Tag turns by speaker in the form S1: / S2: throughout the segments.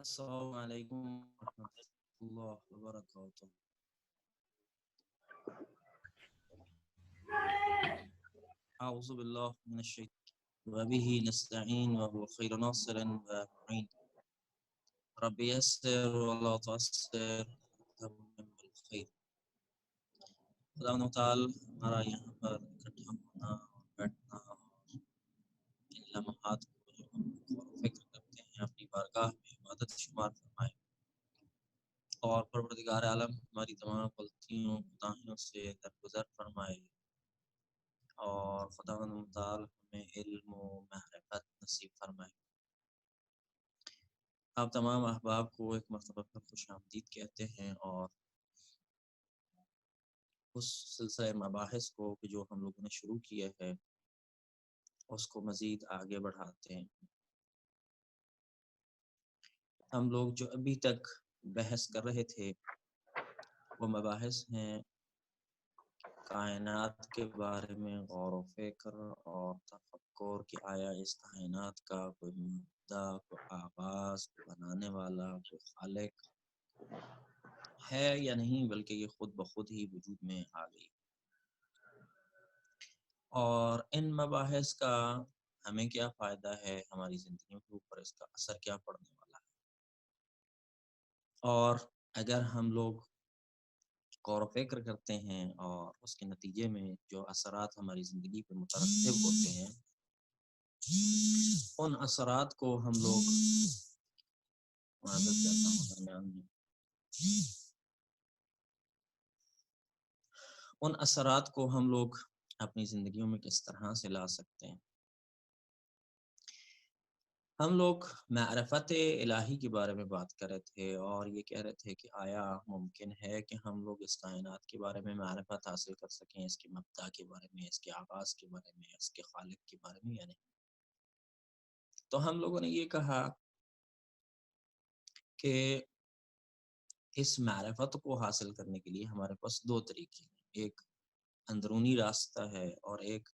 S1: السلام علیکم ورحمۃ اللہ وبرکاتہ. اعوذ باللہ من الشیطان وبه نستعین وهو خیر ناصر ومعین. رب یسر ولا تعسر وتمم بالخیر. خدا تعالی ہمارا یہاں پر اکٹھا ہونا اور بیٹھنا اور ان لمحات کو جو ہم غور و فکر کرتے ہیں اپنی بارگاہ میں عبادت شمار فرمائے اور پروردگار عالم ہماری تمام غلطیوں کوتاہیوں سے درگزر فرمائے اور خدا تعالی ہمیں علم و معرفت نصیب فرمائے. آپ تمام احباب کو ایک مرتبہ پر خوش آمدید کہتے ہیں اور اس سلسلہ مباحث کو کہ جو ہم لوگوں نے شروع کیا ہے اس کو مزید آگے بڑھاتے ہیں. ہم لوگ جو ابھی تک بحث کر رہے تھے وہ مباحث ہیں کائنات کے بارے میں غور و فکر اور تفکر کہ آیا اس کائنات کا کوئی مبدا، کوئی آغاز، کوئی بنانے والا، کوئی خالق ہے یا نہیں، بلکہ یہ خود بخود ہی وجود میں آ گئی. اور ان مباحث کا ہمیں کیا فائدہ ہے، ہماری زندگیوں کے اوپر اس کا اثر کیا پڑنے والا ہے، اور اگر ہم لوگ غور و فکر کرتے ہیں اور اس کے نتیجے میں جو اثرات ہماری زندگی پر مترتب ہوتے ہیں ان اثرات کو ہم لوگ اپنی زندگیوں میں کس طرح سے لا سکتے ہیں. ہم لوگ معرفت الہی کے بارے میں بات کر رہے تھے اور یہ کہہ رہے تھے کہ آیا ممکن ہے کہ ہم لوگ اس کائنات کے بارے میں معرفت حاصل کر سکیں، اس کے مبدا کے بارے میں، اس کے آغاز کے بارے میں، اس کے خالق کے بارے میں یا نہیں. تو ہم لوگوں نے یہ کہا کہ اس معرفت کو حاصل کرنے کے لیے ہمارے پاس دو طریقے ہیں، ایک اندرونی راستہ ہے اور ایک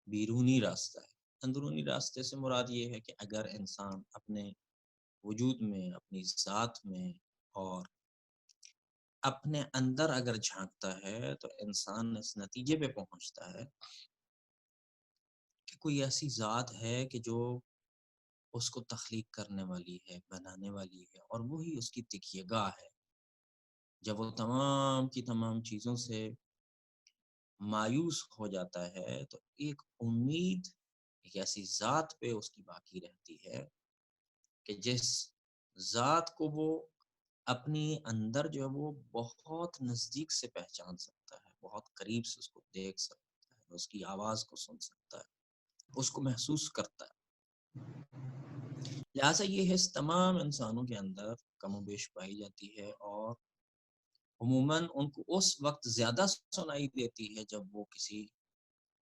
S1: بیرونی راستہ ہے. اندرونی راستے سے مراد یہ ہے کہ اگر انسان اپنے وجود میں، اپنی ذات میں اور اپنے اندر اگر جھانکتا ہے تو انسان اس نتیجے پہ پہنچتا ہے کہ کوئی ایسی ذات ہے کہ جو اس کو تخلیق کرنے والی ہے، بنانے والی ہے، اور وہی اس کی تکیہ گاہ ہے. جب وہ تمام کی تمام چیزوں سے مایوس ہو جاتا ہے تو ایک امید ایک ایسی ذات پہ اس کی باقی رہتی ہے کہ جس ذات کو وہ اپنی اندر جو ہے وہ بہت نزدیک سے پہچان سکتا ہے، بہت قریب سے اس کو دیکھ سکتا ہے، اس کی آواز کو سن سکتا ہے، اس کو محسوس کرتا ہے. لہٰذا یہ حس تمام انسانوں کے اندر کم و بیش پائی جاتی ہے اور عموماً ان کو اس وقت زیادہ سنائی دیتی ہے جب وہ کسی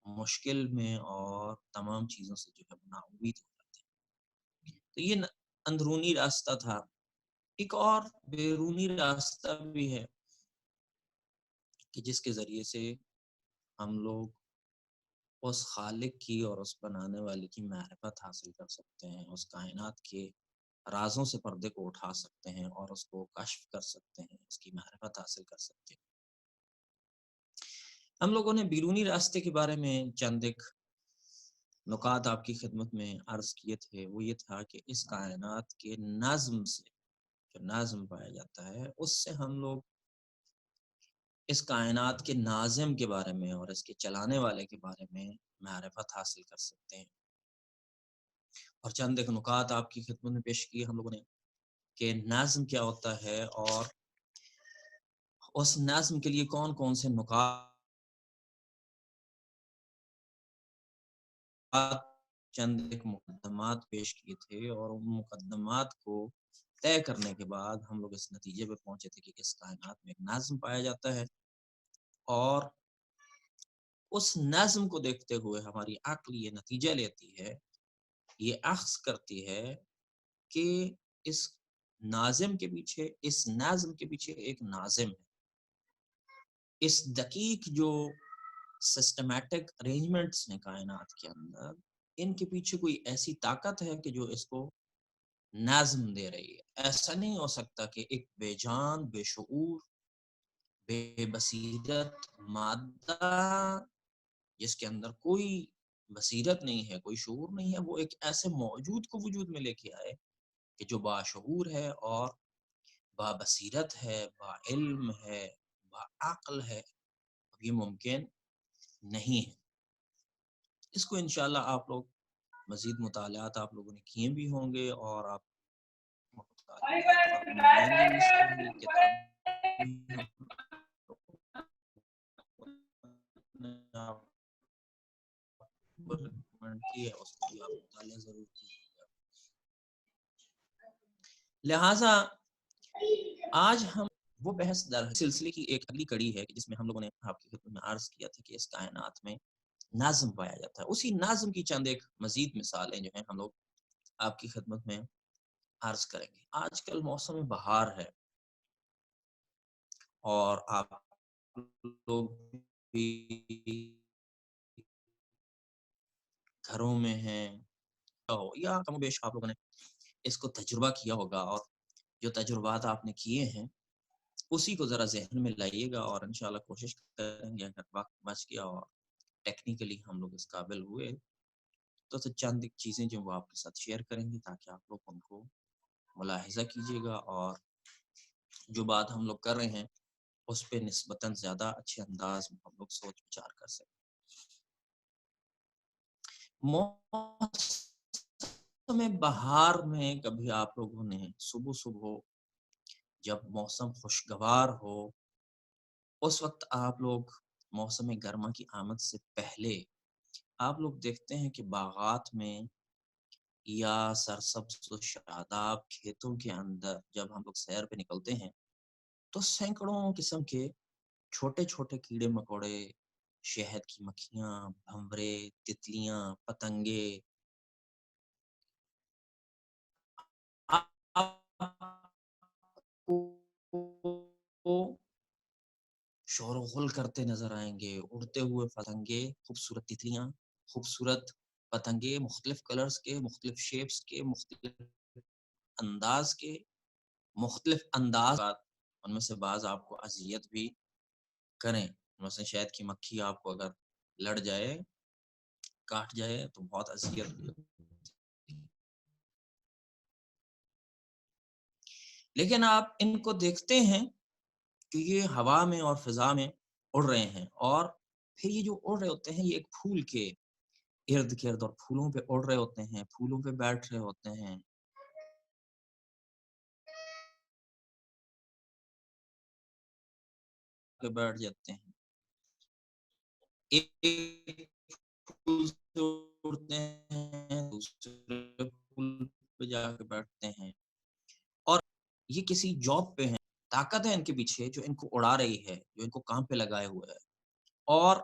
S1: مشکل میں اور تمام چیزوں سے جو ہے نا امید ہو جاتے ہیں. تو یہ اندرونی راستہ تھا. ایک اور بیرونی راستہ بھی ہے کہ جس کے ذریعے سے ہم لوگ اس خالق کی اور اس بنانے والے کی معرفت حاصل کر سکتے ہیں، اس کائنات کے رازوں سے پردے کو اٹھا سکتے ہیں اور اس کو کشف کر سکتے ہیں، اس کی معرفت حاصل کر سکتے ہیں. ہم لوگوں نے بیرونی راستے کے بارے میں چند ایک نکات آپ کی خدمت میں عرض کیے تھے. وہ یہ تھا کہ اس کائنات کے نظم سے جو نظم پایا جاتا ہے اس سے ہم لوگ اس کائنات کے ناظم کے بارے میں اور اس کے چلانے والے کے بارے میں معرفت حاصل کر سکتے ہیں. اور چند ایک نکات آپ کی خدمت میں پیش کیے ہم لوگوں نے کہ نظم کیا ہوتا ہے اور اس نظم کے لیے کون کون سے نکات چند ایک مقدمات پیش کیے تھے اور ان مقدمات کو طے کرنے کے بعد ہم لوگ اس نتیجے پہ پہنچے تھے کہ اس کائنات میں ایک نظم پایا جاتا ہے اور اس نظم کو دیکھتے ہوئے ہماری عقل یہ نتیجہ لیتی ہے، یہ اخذ کرتی ہے کہ اس ناظم کے پیچھے، اس نظم کے پیچھے ایک ناظم ہے. اس دقیق جو سسٹمیٹک ارینجمنٹس ہیں کائنات کے اندر، ان کے پیچھے کوئی ایسی طاقت ہے کہ جو اس کو نظم دے رہی ہے۔ ایسا نہیں ہو سکتا کہ ایک بے جان، بے شعور، بے بصیرت مادہ جس کے اندر کوئی بصیرت نہیں ہے، کوئی شعور نہیں ہے، وہ ایک ایسے موجود کو وجود میں لے کے آئے کہ جو باشعور ہے اور با بصیرت ہے، با علم ہے، با عقل ہے۔ اب یہ ممکن نہیں ہے۔ اس کو انشاءاللہ آپ لوگ مزید مطالعات آپ لوگوں نے کیے بھی ہوں گے اور آپ مطالعات فرمائیں گے اس کی کتاب کی ہے، اس کو بھی آپ مطالعہ ضرور کیجیے گا۔ لہٰذا آج ہم وہ بحث در سلسلے کی ایک اگلی کڑی ہے جس میں ہم لوگوں نے آپ کی خدمت میں عرض کیا تھا کہ اس کائنات میں نظم پایا جاتا ہے۔ اسی نظم کی چند ایک مزید مثالیں جو ہیں ہم لوگ آپ کی خدمت میں عرض کریں گے۔ آج کل موسم بہار ہے اور آپ لوگ بھی گھروں میں ہیں یا کم و بیش آپ لوگوں نے اس کو تجربہ کیا ہوگا، اور جو تجربات آپ نے کیے ہیں اسی کو ذرا ذہن میں لائیے گا اور انشاءاللہ کوشش کریں گے اگر وقت بچ گیا اور ٹیکنیکلی ہم لوگ اس قابل ہوئے تو چند چیزیں جو وہ آپ کے ساتھ شیئر کریں گے تاکہ آپ لوگ ان کو ملاحظہ کیجیے گا اور جو بات ہم لوگ کر رہے ہیں اس پہ نسبتاً زیادہ اچھے انداز میں ہم لوگ سوچ وچار کر سکیں۔ موسم بہار میں کبھی آپ لوگوں نے صبح صبح جب موسم خوشگوار ہو اس وقت آپ لوگ موسم گرما کی آمد سے پہلے آپ لوگ دیکھتے ہیں کہ باغات میں یا سرسبز و شاداب کھیتوں کے اندر جب ہم لوگ سیر پہ نکلتے ہیں تو سینکڑوں قسم کے چھوٹے چھوٹے کیڑے مکوڑے، شہد کی مکھیاں، بھنورے، تتلیاں، پتنگے شور و غل کرتے نظر آئیں گے۔ اڑتے ہوئے پتنگے، خوبصورت تتلیاں، خوبصورت پتنگے، مختلف کلرز کے، مختلف شیپس کے، مختلف انداز کے، مختلف انداز، ان میں سے بعض آپ کو اذیت بھی کریں، مثلا شہد کی مکھی آپ کو اگر لڑ جائے، کاٹ جائے تو بہت اذیت ہوتی ہے۔ لیکن آپ ان کو دیکھتے ہیں کہ یہ ہوا میں اور فضا میں اڑ رہے ہیں، اور پھر یہ جو اڑ رہے ہوتے ہیں یہ ایک پھول کے ارد گرد اور پھولوں پہ اڑ رہے ہوتے ہیں، پھولوں پہ بیٹھ رہے ہوتے ہیں، پہ بیٹھ جاتے ہیں، ایک پھول سے اڑتے ہیں دوسرے پھول پہ جا کے بیٹھتے ہیں، اور یہ کسی جاب پہ ہیں، طاقت ہے ان کے پیچھے جو ان کو اڑا رہی ہے، جو ان کو کام پہ لگائے ہوئے ہے، اور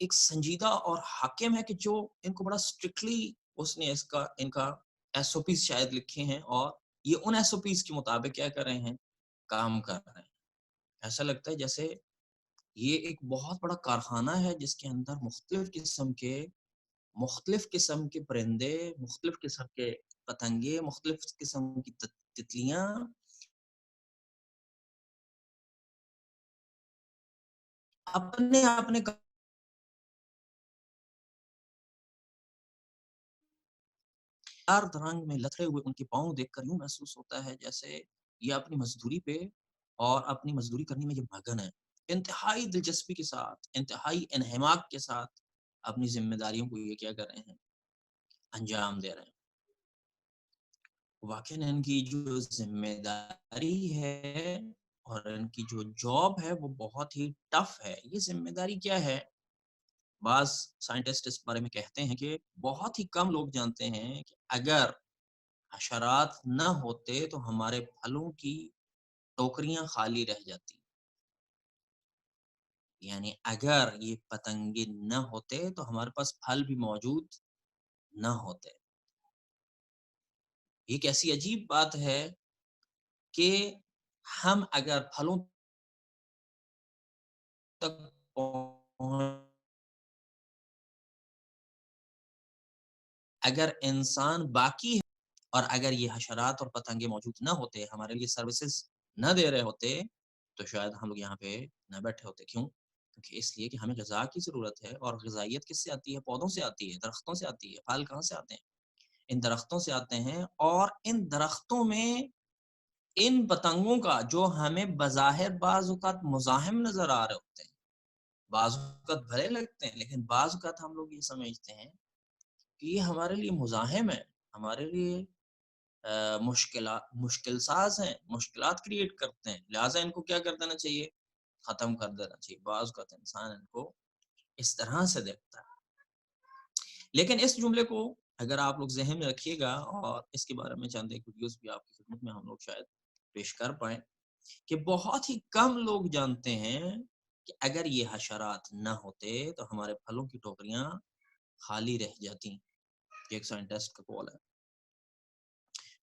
S1: ایک سنجیدہ اور حاکم ہے کہ جو ان کو بڑا اسٹرکٹلی اس نے ان کا ایس او پیز شاید لکھے ہیں، اور یہ ان ایس او پیز کے مطابق کیا کر رہے ہیں، کام کر رہے ہیں۔ ایسا لگتا ہے جیسے یہ ایک بہت بڑا کارخانہ ہے جس کے اندر مختلف قسم کے پرندے، مختلف قسم کے پتنگے، مختلف قسم کی تتلیاں اپنے اپنے رنگ میں لتڑے ہوئے ان کے پاؤں دیکھ کر یوں محسوس ہوتا ہے جیسے یہ اپنی مزدوری پہ اور اپنی مزدوری کرنے میں یہ مگن ہے، انتہائی دلچسپی کے ساتھ، انتہائی انہماک کے ساتھ اپنی ذمہ داریوں کو یہ کیا کر رہے ہیں، انجام دے رہے ہیں۔ واقعی ان کی جو ذمہ داری ہے اور ان کی جو جاب ہے وہ بہت ہی ٹف ہے۔ یہ ذمہ داری کیا ہے؟ بعض سائنٹسٹ اس بارے میں کہتے ہیں کہ بہت ہی کم لوگ جانتے ہیں کہ اگر حشرات نہ ہوتے تو ہمارے پھلوں کی ٹوکریاں خالی رہ جاتی، یعنی اگر یہ پتنگے نہ ہوتے تو ہمارے پاس پھل بھی موجود نہ ہوتے۔ یہ کیسی عجیب بات ہے کہ ہم اگر پھلوں تک پہنچ، اگر انسان باقی ہے اور اگر یہ حشرات اور پتنگے موجود نہ ہوتے، ہمارے لیے سروسز نہ دے رہے ہوتے، تو شاید ہم لوگ یہاں پہ نہ بیٹھے ہوتے. کیوں؟ کیونکہ اس لیے کہ ہمیں غذا کی ضرورت ہے، اور غذائیت کس سے آتی ہے؟ پودوں سے آتی ہے، درختوں سے آتی ہے. پھل کہاں سے آتے ہیں؟ ان درختوں سے آتے ہیں. اور ان درختوں میں ان پتنگوں کا جو ہمیں بظاہر بعض اوقات مزاحم نظر آ رہے ہوتے ہیں، بعض اوقات بھلے لگتے ہیں، لیکن بعض اوقات ہم لوگ یہ سمجھتے ہیں کہ یہ ہمارے لیے مزاحم ہے، ہمارے لیے مشکل ساز ہیں، مشکلات کریٹ کرتے ہیں، لہٰذا ان کو کیا کر دینا چاہیے؟ ختم کر دینا چاہیے. بعض اوقات انسان ان کو اس طرح سے دیکھتا ہے. لیکن اس جملے کو اگر آپ لوگ ذہن میں رکھیے گا، اور اس کے بارے میں چند ایک ویڈیوز بھی آپ کی خدمت میں ہم لوگ شاید پیش کر پائیں، کہ بہت ہی کم لوگ جانتے ہیں کہ اگر یہ حشرات نہ ہوتے تو ہمارے پھلوں کی ٹوکریاں خالی رہ جاتی. یہ ایک سائنٹسٹ کا کال ہے،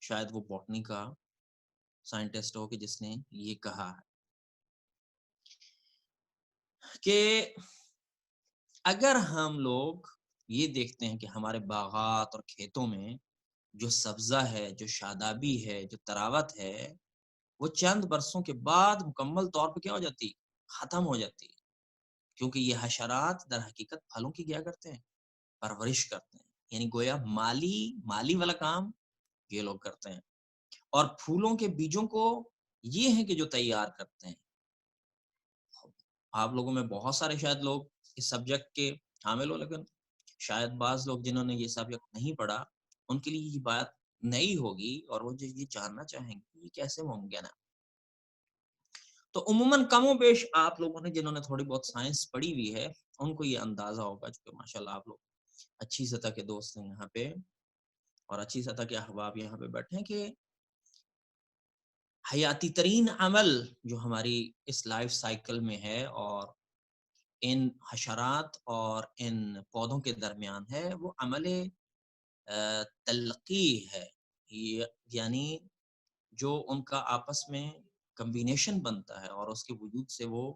S1: شاید وہ بوٹنی کا سائنٹسٹ ہو کہ جس نے یہ کہا ہے کہ اگر ہم لوگ یہ دیکھتے ہیں کہ ہمارے باغات اور کھیتوں میں جو سبزہ ہے، جو شادابی ہے، جو تراوت ہے، وہ چند برسوں کے بعد مکمل طور پہ کیا ہو جاتی؟ ختم ہو جاتی. کیونکہ یہ حشرات در حقیقت پھلوں کی کیا کرتے ہیں؟ پرورش کرتے ہیں. یعنی گویا مالی والا کام یہ لوگ کرتے ہیں، اور پھولوں کے بیجوں کو یہ ہیں کہ جو تیار کرتے ہیں. آپ لوگوں میں بہت سارے شاید لوگ اس سبجیکٹ کے حامل ہو، لیکن شاید بعض لوگ جنہوں نے یہ سبجیکٹ نہیں پڑھا، ان کے لیے یہ بات نئی ہوگی، اور وہ یہ جاننا چاہیں گے یہ کیسے ممکن ہے. تو عموماً کم و بیش آپ لوگوں نے جنہوں نے تھوڑی بہت سائنس پڑھی ہوئی ہے، ان کو یہ اندازہ ہوگا، چونکہ ماشاءاللہ آپ لوگ اچھی سطح کے دوست ہیں یہاں پہ، اور اچھی سطح کے احباب یہاں پہ بیٹھے ہیں، کہ حیاتی ترین عمل جو ہماری اس لائف سائیکل میں ہے اور ان حشرات اور ان پودوں کے درمیان ہے، وہ عمل تلقی ہے. یعنی جو ان کا آپس میں کمبینیشن بنتا ہے، اور اس کے وجود سے وہ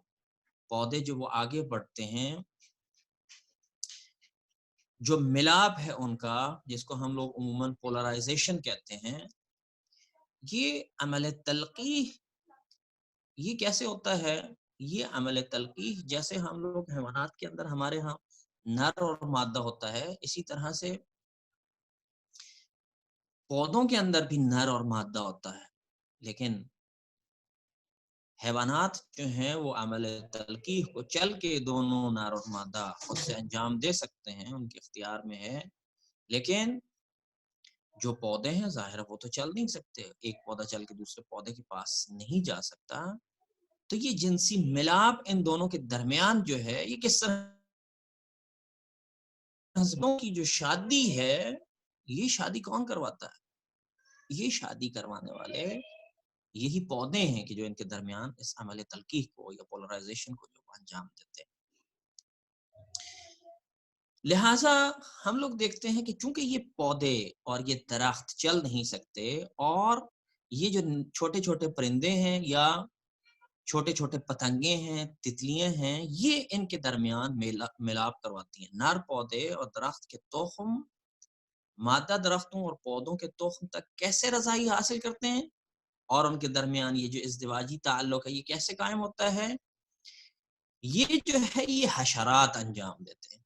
S1: پودے جو وہ آگے بڑھتے ہیں، جو ملاپ ہے ان کا، جس کو ہم لوگ عموماً پولرائزیشن کہتے ہیں، یہ عمل تلقی یہ کیسے ہوتا ہے؟ یہ عمل تلقیح جیسے ہم لوگ حیوانات کے اندر ہمارے ہاں نر اور مادہ ہوتا ہے، اسی طرح سے پودوں کے اندر بھی نر اور مادہ ہوتا ہے. لیکن حیوانات جو ہیں وہ عمل تلقیح کو چل کے دونوں نر اور مادہ خود سے انجام دے سکتے ہیں، ان کے اختیار میں ہے. لیکن جو پودے ہیں ظاہر وہ تو چل نہیں سکتے، ایک پودا چل کے دوسرے پودے کے پاس نہیں جا سکتا. تو یہ جنسی ملاپ ان دونوں کے درمیان جو ہے، یہ کس طرح ہسبندوں کی جو شادی ہے، یہ شادی کون کرواتا ہے؟ یہ شادی کروانے والے یہی پودے ہیں کہ جو ان کے درمیان اس عمل تلقیح کو یا پولرائزیشن کو جو انجام دیتے ہیں. لہٰذا ہم لوگ دیکھتے ہیں کہ چونکہ یہ پودے اور یہ درخت چل نہیں سکتے، اور یہ جو چھوٹے چھوٹے پرندے ہیں یا چھوٹے چھوٹے پتنگے ہیں، تتلیاں ہیں، یہ ان کے درمیان ملاپ کرواتی ہیں. نر پودے اور درخت کے تخم مادہ درختوں اور پودوں کے تخم تک کیسے رسائی حاصل کرتے ہیں، اور ان کے درمیان یہ جو ازدواجی تعلق ہے یہ کیسے قائم ہوتا ہے؟ یہ جو ہے یہ حشرات انجام دیتے ہیں،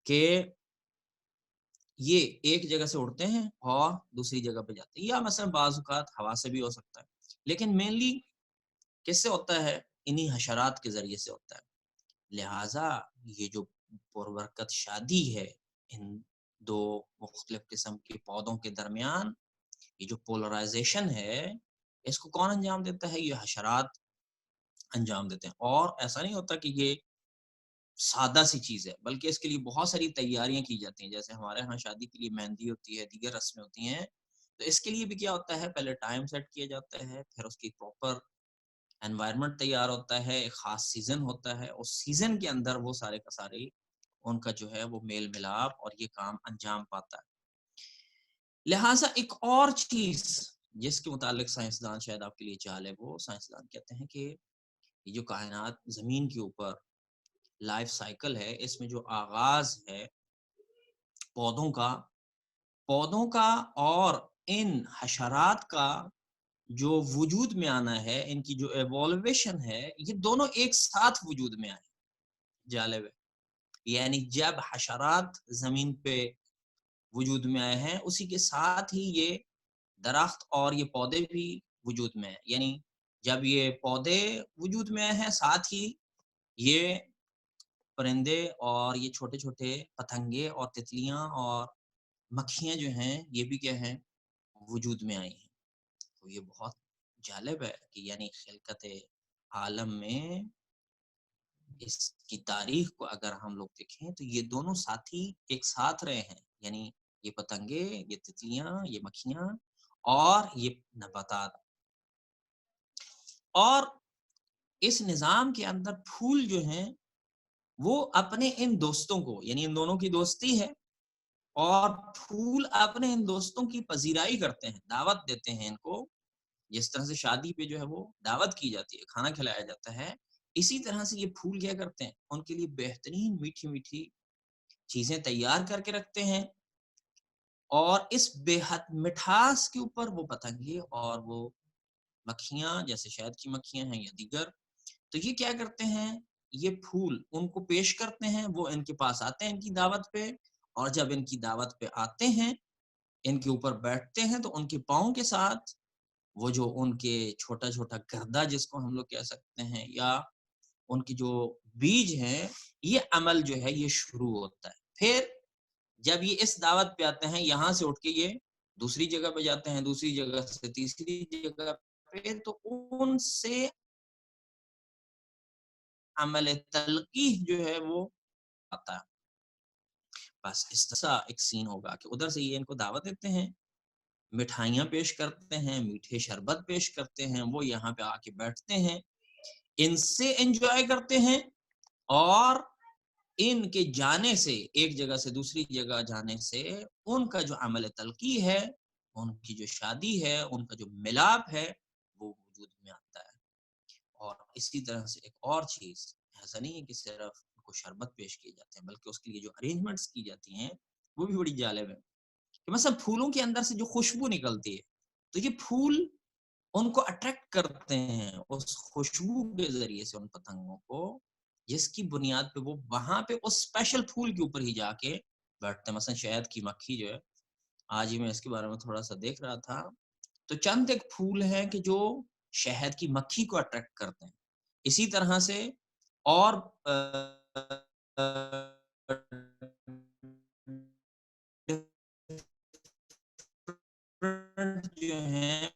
S1: کہ یہ ایک جگہ سے اڑتے ہیں اور دوسری جگہ پہ جاتے ہیں، یا مثلا بعض اوقات ہوا سے بھی ہو سکتا ہے، لیکن مینلی کس سے ہوتا ہے؟ انہی حشرات کے ذریعے سے ہوتا ہے. لہٰذا یہ جو پربرکت شادی ہے ان دو مختلف قسم کے پودوں کے درمیان، یہ جو پولرائزیشن ہے، اس کو کون انجام دیتا ہے؟ یہ حشرات انجام دیتے ہیں. اور ایسا نہیں ہوتا کہ یہ سادہ سی چیز ہے، بلکہ اس کے لیے بہت ساری تیاریاں کی جاتی ہیں. جیسے ہمارے ہاں شادی کے لیے مہندی ہوتی ہے، دیگر رسمیں ہوتی ہیں، تو اس کے لیے بھی کیا ہوتا ہے؟ پہلے ٹائم سیٹ کیا جاتا ہے، پھر اس کی پراپر انوائرمنٹ تیار ہوتا ہے، ایک خاص سیزن ہوتا ہے، اس سیزن کے اندر وہ سارے کا سارے ان کا جو ہے وہ میل ملاپ اور یہ کام انجام پاتا ہے. لہٰذا ایک اور چیز جس کے متعلق سائنسدان شاید آپ کے لیے جالب ہو، سائنسدان کہتے ہیں کہ یہ جو کائنات زمین کے اوپر لائف سائیکل ہے، اس میں جو آغاز ہے پودوں کا، پودوں کا اور ان حشرات کا جو وجود میں آنا ہے، ان کی جو ایوالویشن ہے، یہ دونوں ایک ساتھ وجود میں آئے. جالب ہے. یعنی جب حشرات زمین پہ وجود میں آئے ہیں، اسی کے ساتھ ہی یہ درخت اور یہ پودے بھی وجود میں ہیں. یعنی جب یہ پودے وجود میں آئے ہیں، ساتھ ہی یہ پرندے اور یہ چھوٹے چھوٹے پتنگے اور تتلیاں اور مکھیاں جو ہیں، یہ بھی کیا ہیں، وجود میں آئی ہیں. تو یہ بہت جالب ہے کہ یعنی خلقت عالم میں اس کی تاریخ کو اگر ہم لوگ دیکھیں تو یہ دونوں ساتھی ایک ساتھ رہے ہیں. یعنی یہ پتنگے، یہ تتلیاں، یہ مکھیاں اور یہ نباتات. اور اس نظام کے اندر پھول جو ہیں وہ اپنے ان دوستوں کو، یعنی ان دونوں کی دوستی ہے، اور پھول اپنے ان دوستوں کی پذیرائی کرتے ہیں، دعوت دیتے ہیں ان کو. جس طرح سے شادی پہ جو ہے وہ دعوت کی جاتی ہے، کھانا کھلایا جاتا ہے، اسی طرح سے یہ پھول کیا کرتے ہیں، ان کے لیے بہترین میٹھی میٹھی چیزیں تیار کر کے رکھتے ہیں. اور اس بے حد مٹھاس کے اوپر وہ پتنگے اور وہ مکھیاں، جیسے شہد کی مکھیاں ہیں یا دیگر، تو یہ کیا کرتے ہیں، یہ پھول ان کو پیش کرتے ہیں. وہ ان کے پاس آتے ہیں ان کی دعوت پہ، اور جب ان کی دعوت پہ آتے ہیں، ان کے اوپر بیٹھتے ہیں، تو ان کے پاؤں کے ساتھ وہ جو ان کے چھوٹا چھوٹا گردہ جس کو ہم لوگ کہہ سکتے ہیں، یا ان کی جو بیج ہیں، یہ عمل جو ہے یہ شروع ہوتا ہے. پھر جب یہ اس دعوت پہ آتے ہیں، یہاں سے اٹھ کے یہ دوسری جگہ پہ جاتے ہیں، دوسری جگہ سے تیسری جگہ پہ، تو ان سے عمل تلقیح جو ہے وہ آتا ہے. بس اس طرح ایک سین ہوگا کہ ادھر سے یہ ان کو دعوت دیتے ہیں، مٹھائیاں پیش کرتے ہیں، میٹھے شربت پیش کرتے ہیں، وہ یہاں پہ آ کے بیٹھتے ہیں، ان سے انجوائے کرتے ہیں. اور ان کے جانے سے، ایک جگہ سے دوسری جگہ جانے سے، ان کا جو عمل تلقی ہے، ان کی جو شادی ہے، ان کا جو ملاپ ہے، وہ وجود میں آتا ہے. اور اسی طرح سے ایک اور چیز، ایسا نہیں ہے کہ صرف ان کو شربت پیش کیے جاتے ہیں، بلکہ اس کے لیے جو ارینجمنٹس کی جاتی ہیں وہ بھی بڑی جالب ہے. کہ مثلا پھولوں کے اندر سے جو خوشبو نکلتی ہے، تو یہ پھول ان کو اٹریکٹ کرتے ہیں اس خوشبو کے ذریعے سے، ان پتنگوں کو، جس کی بنیاد پہ وہ وہاں پہ اس اسپیشل پھول کے اوپر ہی جا کے بیٹھتے ہیں. مثلا شہد کی مکھی جو ہے، آج ہی میں اس کے بارے میں تھوڑا سا دیکھ رہا تھا، تو چند ایک پھول ہیں کہ جو شہد کی مکھی کو اٹریکٹ کرتے ہیں. اسی طرح سے اور جو ہیں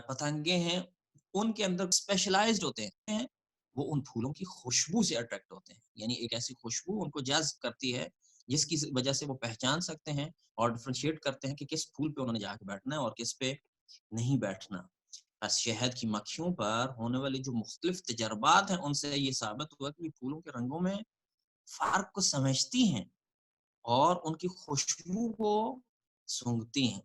S1: پتنگے ہیں، ان کے اندر اسپیشلائزڈ ہوتے ہیں، وہ ان پھولوں کی خوشبو سے اٹریکٹ ہوتے ہیں. یعنی ایک ایسی خوشبو ان کو جذب کرتی ہے جس کی وجہ سے وہ پہچان سکتے ہیں اور ڈفرینشیٹ کرتے ہیں کہ کس پھول پہ انہوں نے جا کے بیٹھنا ہے اور کس پہ نہیں بیٹھنا. بس شہد کی مکھیوں پر ہونے والی جو مختلف تجربات ہیں، ان سے یہ ثابت ہوا کہ یہ پھولوں کے رنگوں میں فرق کو سمجھتی ہیں اور ان کی خوشبو کو سونگھتی ہیں.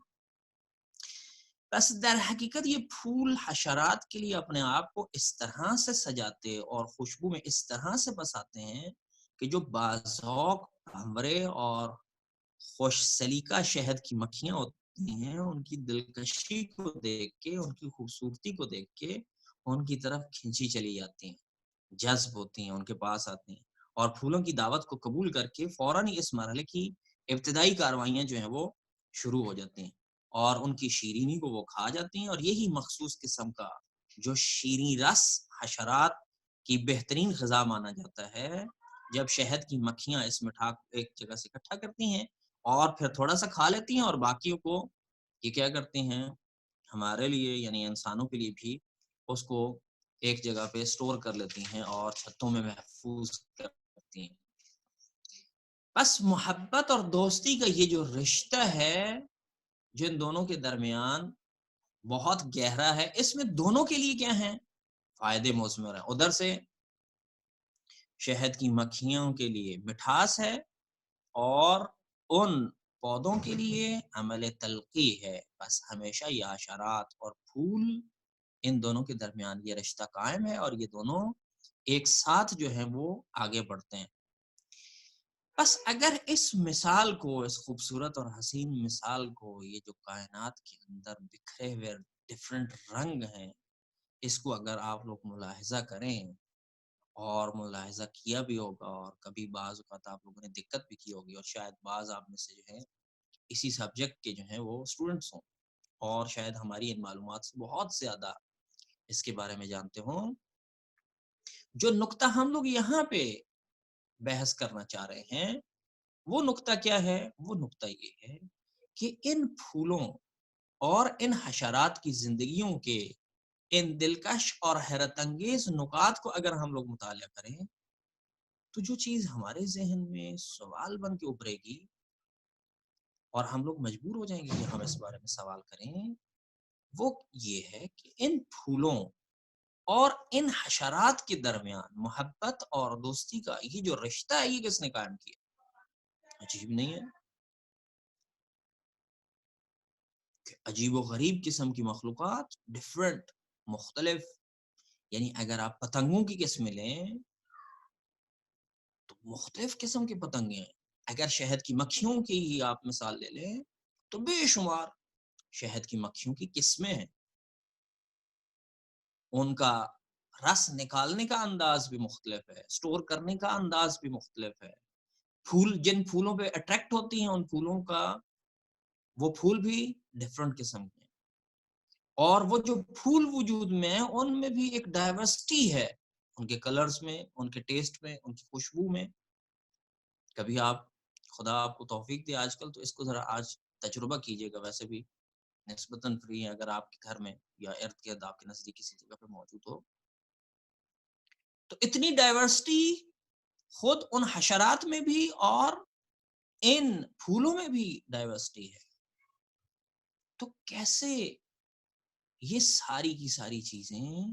S1: بس در حقیقت یہ پھول حشرات کے لیے اپنے آپ کو اس طرح سے سجاتے اور خوشبو میں اس طرح سے بساتے ہیں کہ جو باذوق بھنورے اور خوش سلیقہ شہد کی مکھیاں ہوتی ہیں، ان کی دلکشی کو دیکھ کے، ان کی خوبصورتی کو دیکھ کے ان کی طرف کھینچی چلی جاتی ہیں، جذب ہوتی ہیں، ان کے پاس آتی ہیں، اور پھولوں کی دعوت کو قبول کر کے فوراً ہی اس مرحلے کی ابتدائی کاروائیاں جو ہیں وہ شروع ہو جاتی ہیں، اور ان کی شیرینی کو وہ کھا جاتی ہیں. اور یہی مخصوص قسم کا جو شیریں رس حشرات کی بہترین غذا مانا جاتا ہے، جب شہد کی مکھیاں اس مٹھا ایک جگہ سے اکٹھا کرتی ہیں اور پھر تھوڑا سا کھا لیتی ہیں، اور باقیوں کو یہ کیا کرتے ہیں، ہمارے لیے یعنی انسانوں کے لیے بھی اس کو ایک جگہ پہ سٹور کر لیتی ہیں اور چھتوں میں محفوظ کرتی ہیں. بس محبت اور دوستی کا یہ جو رشتہ ہے جن دونوں کے درمیان بہت گہرا ہے، اس میں دونوں کے لیے کیا ہیں، فائدے مثمر ہیں. ادھر سے شہد کی مکھیوں کے لیے مٹھاس ہے، اور ان پودوں کے لیے عمل تلقی ہے. بس ہمیشہ یہ حشرات اور پھول، ان دونوں کے درمیان یہ رشتہ قائم ہے، اور یہ دونوں ایک ساتھ جو ہیں وہ آگے بڑھتے ہیں. بس اگر اس مثال کو، اس خوبصورت اور حسین مثال کو، یہ جو کائنات کے اندر بکھرے ہوئے ڈفرینٹ رنگ ہیں، اس کو اگر آپ لوگ ملاحظہ کریں، اور ملاحظہ کیا بھی ہوگا، اور کبھی بعض اوقات آپ لوگوں نے دقت بھی کی ہوگی، اور شاید بعض آپ میں سے جو ہے اسی سبجیکٹ کے جو ہیں وہ اسٹوڈنٹس ہوں، اور شاید ہماری ان معلومات سے بہت زیادہ اس کے بارے میں جانتے ہوں. جو نقطہ ہم لوگ یہاں پہ بحث کرنا چاہ رہے ہیں، وہ نقطہ کیا ہے؟ وہ نقطہ یہ ہے کہ ان پھولوں اور ان حشرات کی زندگیوں کے ان دلکش اور حیرت انگیز نکات کو اگر ہم لوگ مطالعہ کریں، تو جو چیز ہمارے ذہن میں سوال بن کے ابھرے گی، اور ہم لوگ مجبور ہو جائیں گے کہ ہم اس بارے میں سوال کریں، وہ یہ ہے کہ ان پھولوں اور ان حشرات کے درمیان محبت اور دوستی کا یہ جو رشتہ ہے، یہ کس نے قائم کیا؟ عجیب نہیں ہے کہ عجیب و غریب قسم کی مخلوقات، ڈفرنٹ، مختلف، یعنی اگر آپ پتنگوں کی قسمیں لیں تو مختلف قسم کے پتنگیں ہیں. اگر شہد کی مکھیوں کی ہی آپ مثال لے لیں تو بے شمار شہد کی مکھیوں کی قسمیں ہیں. ان کا رس نکالنے کا انداز بھی مختلف ہے، سٹور کرنے کا انداز بھی مختلف ہے. پھول جن پھولوں پہ اٹریکٹ ہوتی ہیں، ان پھولوں کا وہ پھول بھی ڈفرنٹ قسم کے ہیں. اور وہ جو پھول وجود میں ہیں، ان میں بھی ایک ڈائیورسٹی ہے، ان کے کلرز میں، ان کے ٹیسٹ میں، ان کی خوشبو میں. کبھی آپ، خدا آپ کو توفیق دے آج کل، تو اس کو ذرا آج تجربہ کیجئے گا. ویسے بھی نسبتاً فری ہے، اگر آپ کے گھر میں یا ارد گرد آپ کے نزدیک کسی جگہ پہ موجود ہو، تو اتنی ڈائیورسٹی خود ان حشرات میں بھی اور ان پھولوں میں بھی ڈائیورسٹی ہے. تو کیسے یہ ساری کی ساری چیزیں،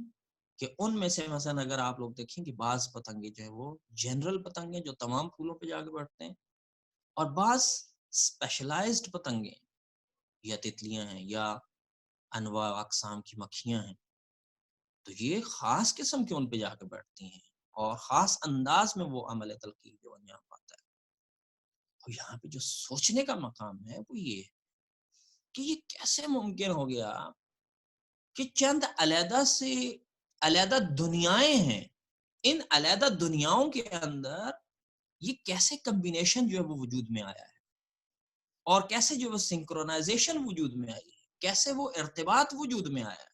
S1: کہ ان میں سے مثلا اگر آپ لوگ دیکھیں کہ بعض پتنگے جو ہیں وہ جنرل پتنگے جو تمام پھولوں پہ جا کے بیٹھتے ہیں، اور بعض اسپیشلائزڈ پتنگیں یا تتلیاں ہیں یا انواع اقسام کی مکھیاں ہیں، تو یہ خاص قسم کے ان پہ جا کے بیٹھتی ہیں، اور خاص انداز میں وہ عمل تلقین جو انجام پاتا ہے. اور یہاں پہ جو سوچنے کا مقام ہے وہ یہ ہے کہ یہ کیسے ممکن ہو گیا کہ چند علیحدہ سے علیحدہ دنیایں ہیں، ان علیحدہ دنیاؤں کے اندر یہ کیسے کمبینیشن جو ہے وہ وجود میں آیا ہے، اور کیسے جو وہ سنکرونائزیشن وجود میں آئی ہے، کیسے وہ ارتباط وجود میں آیا ہے.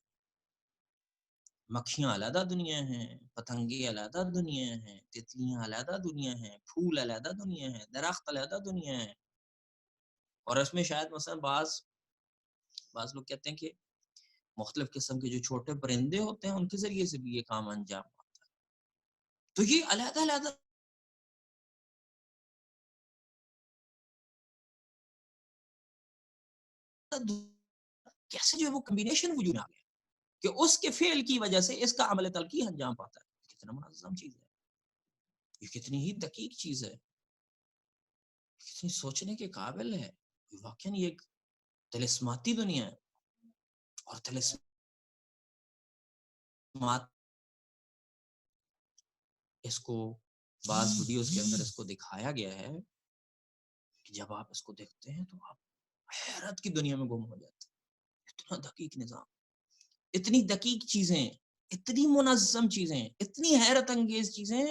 S1: مکھیاں علیحدہ دنیا ہیں، پتنگے علیحدہ دنیا ہیں، تتلیاں علیحدہ دنیا ہیں، پھول علیحدہ دنیا ہیں، درخت علیحدہ دنیا ہیں. اور اس میں شاید مثلا بعض لوگ کہتے ہیں کہ مختلف قسم کے جو چھوٹے پرندے ہوتے ہیں، ان کے ذریعے سے بھی یہ کام انجام ہوتا ہے. تو یہ علیحدہ علیحدہ کیسے جو ہے وہ کمبینیشن وجود میں آ گیا کہ اس کے فعل کی وجہ سے اس کا عمل تلقی انجام پاتا ہے. کتنا منظم چیز ہے، یہ کتنی ہی دقیق چیز ہے، کتنی سوچنے کے قابل ہے. واقعا یہ ایک طلسماتی دنیا ہے، اور طلسمات اس کو بعض ویڈیوز کے اندر اس کو دکھایا گیا ہے کہ جب آپ اس کو دیکھتے ہیں تو آپ حیرت کی دنیا میں گم ہو جاتے ہیں. اتنا دقیق نظام، اتنی دقیق چیزیں، اتنی منظم چیزیں، اتنی حیرت انگیز چیزیں،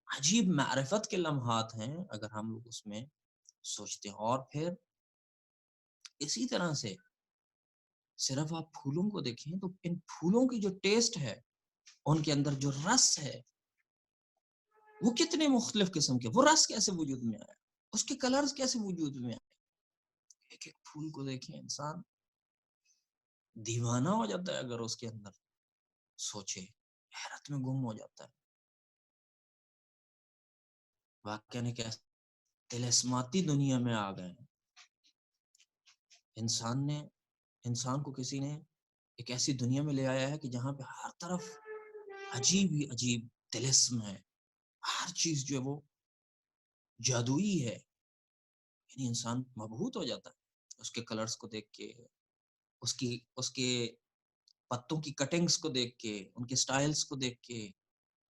S1: عجیب معرفت کے لمحات ہیں اگر ہم لوگ اس میں سوچتے ہیں. اور پھر اسی طرح سے صرف آپ پھولوں کو دیکھیں تو ان پھولوں کی جو ٹیسٹ ہے، ان کے اندر جو رس ہے، وہ کتنے مختلف قسم کے، وہ رس کیسے وجود میں آیا، اس کے کلرز کیسے وجود میں آئے. ایک ایک پھول کو دیکھیں، انسان دیوانہ ہو جاتا ہے اگر اس کے اندر سوچے، حیرت میں گم ہو جاتا ہے. واقعہ نے کیسے طلسماتی دنیا میں آ گئے ہیں. انسان کو کسی نے ایک ایسی دنیا میں لے آیا ہے کہ جہاں پہ ہر طرف عجیب ہی عجیب طلسم ہے، ہر چیز جو ہے وہ جادوئی ہے. یعنی انسان مبہوت ہو جاتا ہے اس کے کلرز کو دیکھ کے، اس کے پتوں کی کٹنگز کو دیکھ کے، ان کے سٹائلز کو دیکھ کے،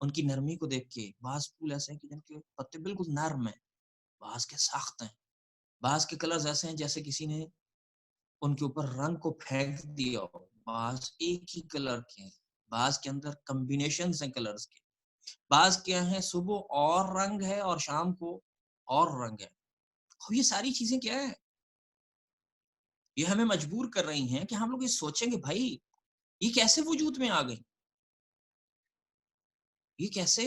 S1: ان کی نرمی کو دیکھ کے بعض پھول ایسے ہیں کہ جن کے پتے بالکل نرم ہیں، بعض کے سخت ہیں، بعض کے کلرز ایسے ہیں جیسے کسی نے ان کے اوپر رنگ کو پھینک دیا ہو، بعض ایک ہی کلر کے ہیں، بعض کے اندر کمبینیشنز ہیں کلرز کے، بعض کیا ہیں صبح اور رنگ ہے اور شام کو اور رنگ ہے. اب یہ ساری چیزیں کیا ہے؟ یہ ہمیں مجبور کر رہی ہیں کہ ہم لوگ یہ سوچیں گے بھائی یہ کیسے وجود میں آ گئی، یہ کیسے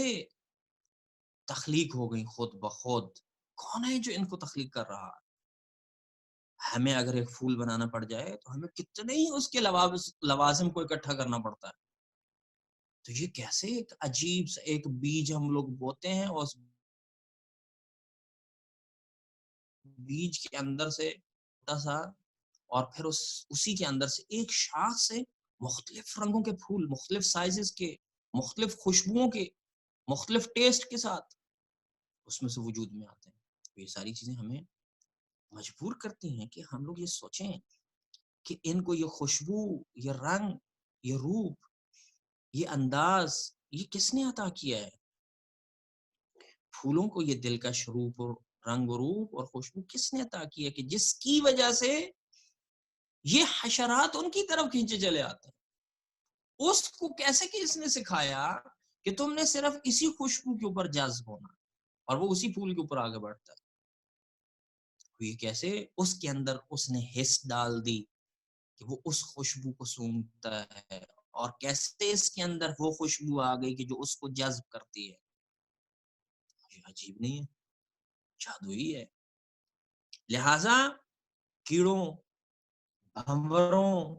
S1: تخلیق ہو گئی خود بخود، کون ہے جو ان کو تخلیق کر رہا ہے؟ ہمیں اگر ایک پھول بنانا پڑ جائے تو ہمیں کتنے ہی اس کے لوازم کو اکٹھا کرنا پڑتا ہے. تو یہ کیسے ایک عجیب سا ایک بیج ہم لوگ بوتے ہیں اور اس بیج کے اندر سے چھوٹا سا اور پھر اسی کے اندر سے ایک شاخ سے مختلف رنگوں کے پھول، مختلف سائزز کے، مختلف خوشبوؤں کے، مختلف ٹیسٹ کے ساتھ اس میں سے وجود میں آتے ہیں. تو یہ ساری چیزیں ہمیں مجبور کرتی ہیں کہ ہم لوگ یہ سوچیں کہ ان کو یہ خوشبو، یہ رنگ، یہ روپ، یہ انداز یہ کس نے عطا کیا ہے؟ پھولوں کو یہ دلکش روپ اور رنگ و روپ اور خوشبو کس نے عطا کی ہے کہ جس کی وجہ سے یہ حشرات ان کی طرف کھینچے چلے آتے ہیں؟ اس کو کیسے کہ اس نے سکھایا کہ تم نے صرف اسی خوشبو کے اوپر جذب ہونا اور وہ اسی پھول کے اوپر آگے بڑھتا ہے. یہ کیسے اس کے اندر اس نے حس ڈال دی کہ وہ اس خوشبو کو سونگتا ہے، اور کیسے اس کے اندر وہ خوشبو آ گئی کہ جو اس کو جذب کرتی ہے. یہ عجیب نہیں ہے؟ جادوئی ہے. لہذا کیڑوں، بھنوروں،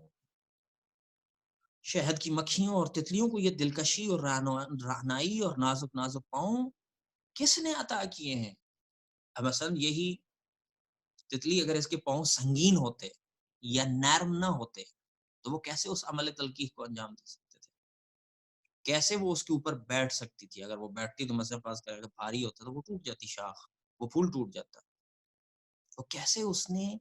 S1: شہد کی مکھیوں اور تتلیوں کو یہ دلکشی اور رہنائی اور نازک نازک پاؤں کس نے عطا کیے ہیں؟ اب مثلا یہی تتلی اگر اس کے پاؤں سنگین ہوتے یا نرم نہ ہوتے تو وہ کیسے اس عمل تلقیح کو انجام دے سکتے تھے؟ کیسے وہ اس کے اوپر بیٹھ سکتی تھی؟ اگر وہ بیٹھتی تو مثلا فرض کرے اگر بھاری ہوتا تو وہ ٹوٹ جاتی شاخ، وہ پھول ٹوٹ جاتا. تو کیسے اس نے،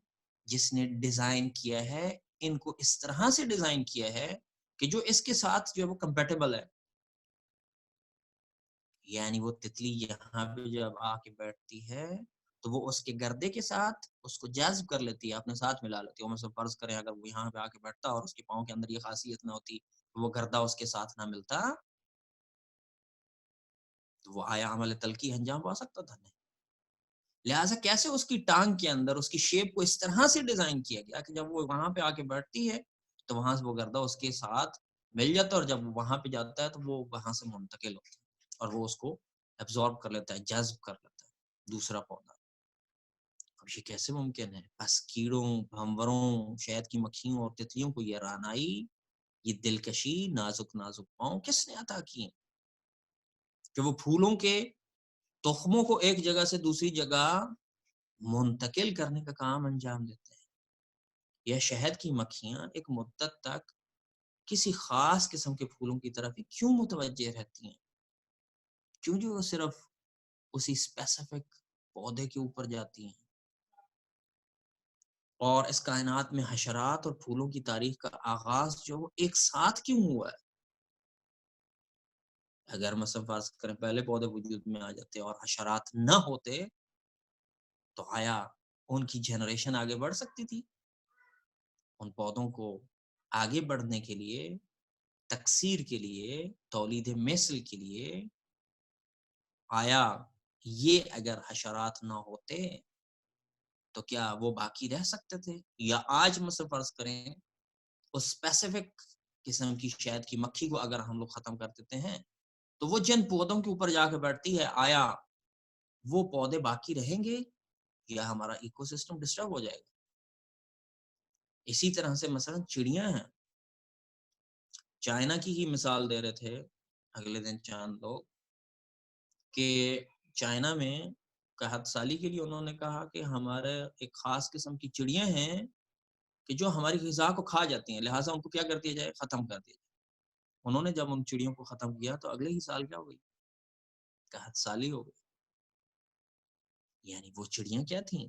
S1: جس نے ڈیزائن کیا ہے ان کو اس طرح سے ڈیزائن کیا ہے کہ جو اس کے ساتھ جو ہے وہ کمپیٹیبل ہے. یعنی وہ تتلی یہاں پہ جب آ کے بیٹھتی ہے تو وہ اس کے گردے کے ساتھ اس کو جذب کر لیتی ہے، اپنے ساتھ ملا لیتی ہے. مثلا فرض کریں اگر وہ یہاں پہ آ کے بیٹھتا اور اس کے پاؤں کے اندر یہ خاصیت نہ ہوتی، وہ گردہ اس کے ساتھ نہ ملتا، تو وہ آیا عمل تلقیح انجام پا سکتا تھا نہیں. لہٰذا کیسے اس کی ٹانگ کے اندر اس کی شیپ کو اس طرح سے ڈیزائن کیا گیا کہ جب وہ وہاں پہ آ کے بیٹھتی ہے تو وہاں سے وہ گردہ اس کے ساتھ مل جاتا ہے، اور جب وہ وہاں پہ جاتا ہے تو وہ وہاں سے منتقل ہوتا ہے اور وہ اس کو ایبزارب کر لیتا ہے، جذب کر لیتا ہے دوسرا پودا. اب یہ کیسے ممکن ہے؟ بس کیڑوں، بھنوروں، شہد کی مکھیوں اور تتلیوں کو یہ رعنائی، یہ دلکشی، نازک نازک پاؤں کس نے عطا کی کہ وہ پھولوں کے تخموں کو ایک جگہ سے دوسری جگہ منتقل کرنے کا کام انجام دیتے ہیں. یا شہد کی مکھیاں ایک مدت تک کسی خاص قسم کے پھولوں کی طرف کیوں متوجہ رہتی ہیں؟ کیوں جو وہ صرف اسی اسپیسیفک پودے کے اوپر جاتی ہیں؟ اور اس کائنات میں حشرات اور پھولوں کی تاریخ کا آغاز جو وہ ایک ساتھ کیوں ہوا ہے؟ اگر مثلا فرض کریں پہلے پودے وجود میں آ جاتے اور حشرات نہ ہوتے تو آیا ان کی جنریشن آگے بڑھ سکتی تھی؟ ان پودوں کو آگے بڑھنے کے لیے، تکثیر کے لیے، تولید مثل کے لیے، آیا یہ اگر حشرات نہ ہوتے تو کیا وہ باقی رہ سکتے تھے؟ یا آج مثلا فرض کریں اس اسپیسیفک قسم کی شہد کی مکھی کو اگر ہم لوگ ختم کر دیتے ہیں تو وہ جن پودوں کے اوپر جا کے بیٹھتی ہے آیا وہ پودے باقی رہیں گے یا ہمارا ایکو سسٹم ڈسٹرب ہو جائے گا؟ اسی طرح سے مثلا چڑیاں ہیں. چائنا کی ہی مثال دے رہے تھے اگلے دن چاند لوگ کہ چائنا میں قحط سالی کے لیے انہوں نے کہا کہ ہمارے ایک خاص قسم کی چڑیاں ہیں کہ جو ہماری غذا کو کھا جاتی ہیں، لہٰذا ان کو کیا کر دیا جائے؟ ختم کر دیا جائے. انہوں نے جب ان چڑیوں کو ختم کیا تو اگلے ہی سال کیا ہو گئی؟ قحط سالی ہو گئی. یعنی وہ چڑیاں کیا تھیں؟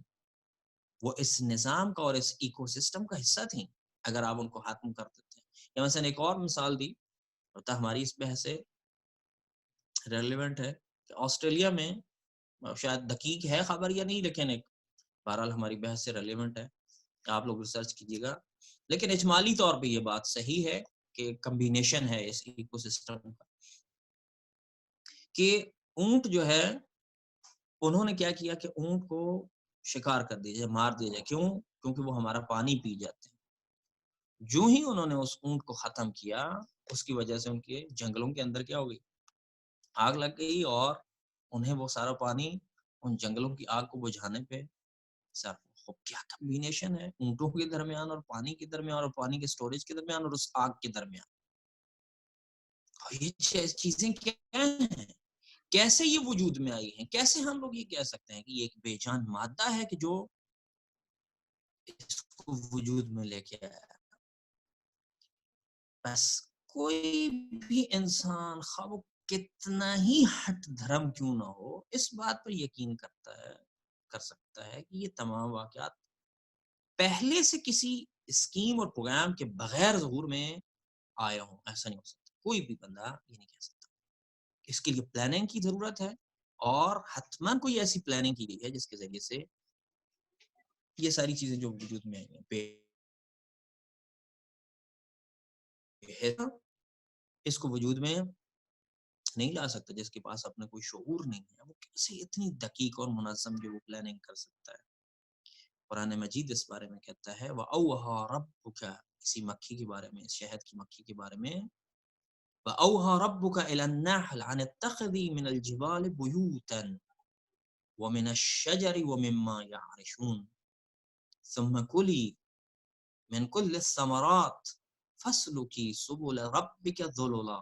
S1: وہ اس نظام کا اور اس ایکو سسٹم کا حصہ تھیں اگر آپ ان کو ختم کر دیتے ہیں. یا مثلا ایک اور مثال دی، ہماری اس بحث سے ریلیونٹ ہے کہ آسٹریلیا میں شاید دقیق ہے خبر یا نہیں، لیکن ایک بہرحال ہماری بحث سے ریلیونٹ ہے، آپ لوگ ریسرچ کیجیے گا، لیکن اجمالی طور پہ یہ بات صحیح ہے کہ کمبینیشن ہے اس ایکو سسٹم کا، کہ اونٹ جو ہے انہوں نے کیا کیا کہ اونٹ کو شکار کر دیا جائے، مار دیا جائے، کیوں؟ کیونکہ وہ ہمارا پانی پی جاتے ہیں۔ جو ہی انہوں نے اس اونٹ کو ختم کیا، اس کی وجہ سے ان کے جنگلوں کے اندر کیا ہو گئی، آگ لگ گئی، اور انہیں وہ سارا پانی ان جنگلوں کی آگ کو بجھانے پہ سر کیا کمبینیشن ہے اونٹوں کے درمیان اور پانی کے درمیان اور پانی کے سٹوریج کے درمیان اور اس آگ کے درمیان، یہ چیزیں کیا ہیں، کیسے یہ وجود میں آئی ہیں، کیسے ہم لوگ یہ کہہ سکتے ہیں کہ یہ ایک بے جان مادہ ہے کہ جو اس کو وجود میں لے کے آیا۔ بس کوئی بھی انسان خواہ وہ کتنا ہی ہٹ دھرم کیوں نہ ہو، اس بات پر یقین کر سکتا ہے کہ یہ تمام واقعات پہلے سے کسی اسکیم اور پروگرام کے بغیر ظہور میں آیا ہوں، ایسا نہیں ہو سکتا، کوئی بھی بندہ یہ نہیں کہہ سکتا۔ اس کے لیے پلاننگ کی ضرورت ہے، اور حتماً کوئی ایسی پلاننگ کی گئی ہے جس کے ذریعے سے یہ ساری چیزیں جو وجود میں آئی ہیں، اس کو وجود میں نہیں لا سکتا جس کے پاس اپنا کوئی شعور نہیں ہے، وہ کیسے اتنی دقیق اور منظم جو وہ پلاننگ کر سکتا ہے۔ قرآن مجید اس بارے میں کہتا ہے وَأَوْحَىٰ رَبُّكَ، اسی مکھی کے بارے میں، اس شہد کی مکھی کے بارے میں، وَأَوْحَىٰ رَبُّكَ إِلَى النَّحْلِ أَنِ اتَّخِذِي مِنَ الْجِبَالِ بُيُوتًا وَمِنَ الشَّجَرِ وَمِمَّا يَعْرِشُونَ ثُمَّ كُلِي مِن كُلِّ الثَّمَرَاتِ فَاسْلُكِي سُبُلَ رَبِّكَ ذُلُلًا،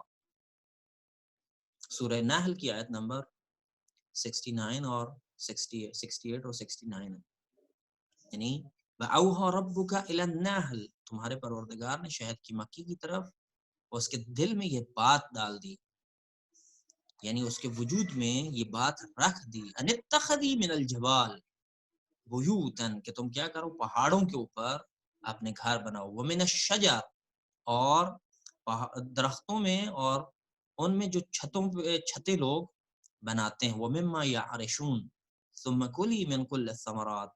S1: سورہ نحل کی آیت نمبر 69 اور 68 اور 69 ہے، یعنی وَأَوْحَىٰ رَبُّكَ إِلَى النَّحْلِ، تمہارے پروردگار نے شہد کی مکھی کی طرف اس کے دل میں یہ بات ڈال دی، یعنی اس کے وجود میں یہ بات رکھ دی، ان اتخذی من الجبال بیوتن، کہ تم کیا کرو، پہاڑوں کے اوپر اپنے گھر بناؤ، ومن الشجر، اور درختوں میں اور ان میں جو چھتے لوگ بناتے ہیں، ومما یعرشون ثم کلی من کل الثمرات،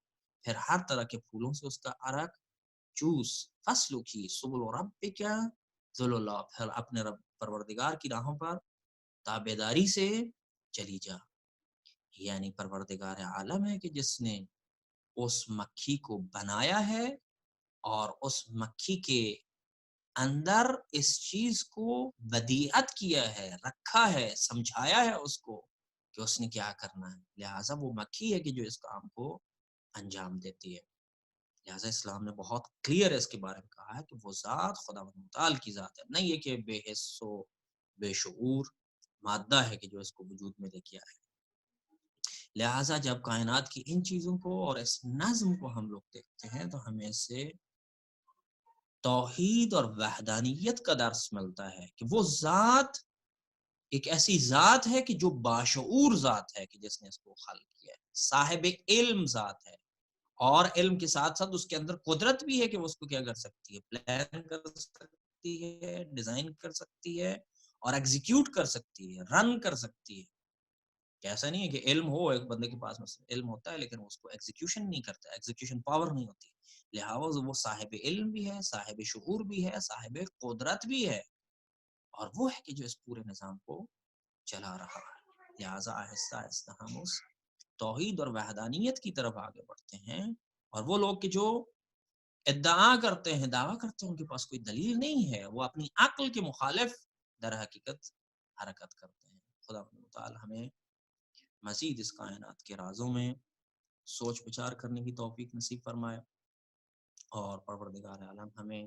S1: پھر ہر طرح کے پھولوں سے اس کا عرق چوس، فسلکی سبل ربک ذللا، پھر اپنے رب پروردگار کی راہوں پر تابعداری سے چلی جا، یعنی پروردگار عالم ہے کہ جس نے اس مکھی کو بنایا ہے، اور اس مکھی کے اندر اس چیز کو بدیعت کیا ہے، رکھا ہے، سمجھایا ہے اس کو کہ اس نے کیا کرنا ہے، لہٰذا وہ مکھی ہے کہ جو اس کام کو انجام دیتی ہے۔ لہٰذا اسلام نے بہت کلیئر اس کے بارے میں کہا ہے کہ وہ ذات خدا متعال کی ذات ہے، نہیں یہ کہ بے حس و بے شعور مادہ ہے کہ جو اس کو وجود میں لے کے آئے۔ لہٰذا جب کائنات کی ان چیزوں کو اور اس نظم کو ہم لوگ دیکھتے ہیں تو ہمیں اس سے توحید اور وحدانیت کا درس ملتا ہے کہ وہ ذات ایک ایسی ذات ہے کہ جو باشعور ذات ہے کہ جس نے اس کو خلق کیا ہے، صاحب علم ذات ہے، اور علم کے ساتھ ساتھ اس کے اندر قدرت بھی ہے کہ وہ اس کو کیا کر سکتی ہے، پلان کر سکتی ہے، ڈیزائن کر سکتی ہے، اور ایگزیکیوٹ کر سکتی ہے، رن کر سکتی ہے۔ ایسا نہیں ہے کہ علم ہو ایک بندے کے پاس مثلا علم ہوتا ہے لیکن اس کو ایگزیکیوشن نہیں کرتا، ایگزیکیوشن پاور نہیں ہوتی، لہٰذا وہ صاحب علم بھی ہے، صاحب شعور بھی ہے، صاحب قدرت بھی ہے، اور وہ ہے کہ جو اس پورے نظام کو چلا رہا ہے۔ لہٰذا آہستہ آہستہ ہم اس توحید اور وحدانیت کی طرف آگے بڑھتے ہیں، اور وہ لوگ کہ جو ادعا کرتے ہیں، دعویٰ کرتے ہیں، ان کے پاس کوئی دلیل نہیں ہے، وہ اپنی عقل کے مخالف در حقیقت حرکت کرتے ہیں۔ خدا تعالی ہمیں مزید اس کائنات کے رازوں میں سوچ بچار کرنے کی توفیق نصیب فرمائے، اور پروردگار عالم ہمیں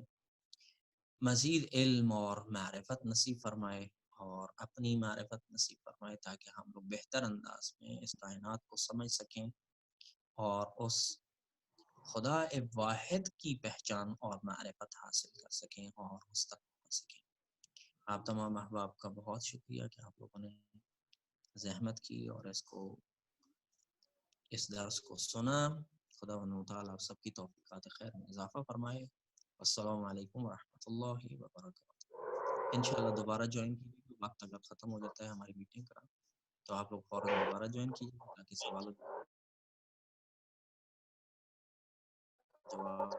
S1: مزید علم اور معرفت نصیب فرمائے، اور اپنی معرفت نصیب فرمائے، تاکہ ہم لوگ بہتر انداز میں اس کائنات کو سمجھ سکیں اور اس خدا واحد کی پہچان اور معرفت حاصل کر سکیں اور اس تک پہنچ سکیں۔ آپ تمام احباب کا بہت شکریہ کہ آپ لوگوں نے زحمت کی اور اس درس کو سنا۔ خدا و تعالیٰ آپ سب کی توفیقات خیر میں اضافہ فرمائے۔ السلام علیکم ورحمۃ اللہ وبرکاتہ۔ انشاءاللہ دوبارہ جوائن کیجیے۔ وقت اگر ختم ہو جاتا ہے ہماری میٹنگ کا تو آپ لوگ فوراً دوبارہ جوائن کیجیے تاکہ سوال و جواب